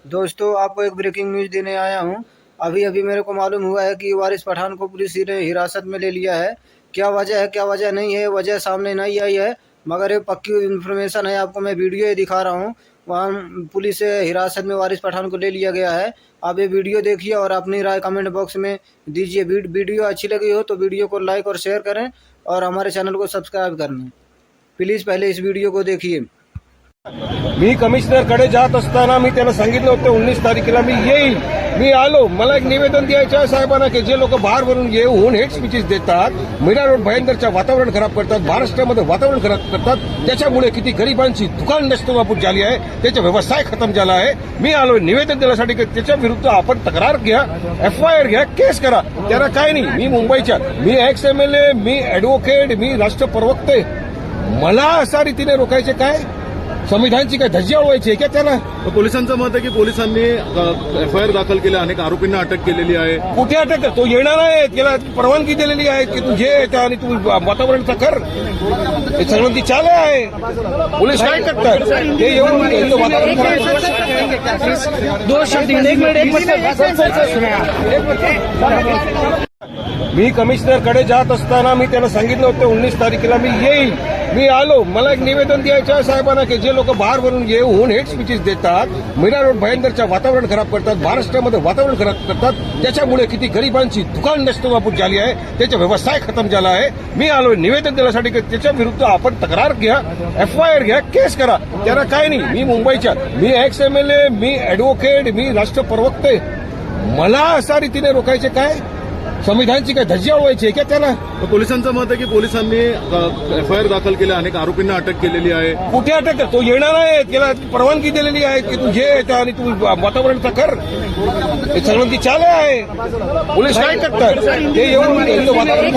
दोस्तों, आपको एक ब्रेकिंग न्यूज़ देने आया हूं। अभी अभी मेरे को मालूम हुआ है कि वारिस पठान को पुलिस ने हिरासत में ले लिया है। क्या वजह है, क्या वजह नहीं है, वजह सामने नहीं आई है, मगर ये पक्की इन्फॉर्मेशन है। आपको मैं वीडियो ही दिखा रहा हूं। वहाँ पुलिस से हिरासत में वारिस पठान को ले लिया गया है। आप ये वीडियो देखिए और अपनी राय कमेंट बॉक्स में दीजिए। वीडियो अच्छी लगी हो तो वीडियो को लाइक और शेयर करें और हमारे चॅनल को सबस्क्राईब करें। प्लीज पहले इस वीडियो को देखिए। मी कमिशनरकडे जात असताना मी त्यांना सांगितलं होतं 19 तारखेला मी येईल। मी आलो। मला एक निवेदन द्यायचं आहे साहेबांना की जे लोक बाहेरवरून येऊन हेट स्पीचेस देतात, मीरा रोड भयंकरचं वातावरण खराब करतात, महाराष्ट्रामध्ये वातावरण खराब करतात, त्याच्यामुळे किती गरिबांची दुकान नष्टवापूट झाली आहे, त्याचा व्यवसाय खतम झाला आहे। मी आलो निवेदन देण्यासाठी की त्याच्या विरुद्ध आपण तक्रार घ्या, FIR घ्या, केस करा। त्याला काय नाही, मी मुंबईच्या, मी एक्स MLA, मी ॲडव्होकेट, मी राष्ट्र प्रवक्ते, मला अशा रीतीने रोखायचे काय? संविधानाची काय धज्जी उडवायची आहे का त्याला? पोलिसांचं मत आहे की पोलिसांनी FIR दाखल केले, अनेक आरोपींना अटक केलेली आहे। कुठे अटक? तो येणार आहे, त्याला परवानगी दिलेली आहे की तू जे आणि तू वातावरणचा कर, हे सगळं ती चालू आहे। पोलीस काय करतात ते येऊन वातावरण मी कमिशनरकडे जात असताना मी त्यांना सांगितलं होतं 19 तारखेला मी येईल। मी आलो। मला एक निवेदन द्यायचं आहे साहेबांना की जे लोक बाहेरवरून येऊन हेट स्पीचेस देतात, मीरा रोड भयंकरचं वातावरण खराब करतात, महाराष्ट्रामध्ये वातावरण खराब करतात, त्याच्यामुळे किती गरिबांची दुकान नष्टवापूट झाली आहे, त्याचा व्यवसाय खतम झाला आहे। मी आलो निवेदन देण्यासाठी की त्याच्या विरुद्ध आपण तक्रार घ्या, FIR घ्या, केस करा। त्याला काय नाही, मी मुंबईच्या, मी एक्स MLA, मी ॲडव्होकेट, मी राष्ट्र प्रवक्ते, मला अशा रीतीने रोखायचे काय? संविधानाची काय धज्जी उडवायची आहे का त्याला? पोलिसांचं मत आहे की पोलिसांनी FIR दाखल केले, अनेक आरोपींना अटक केलेली आहे। कुठे अटक? तो येणार आहे, त्याला परवानगी दिलेली आहे की तू जे आणि तू वातावरणचा कर, हे सगळं ती चालू आहे। पोलीस काय करतात ते येऊन वातावरण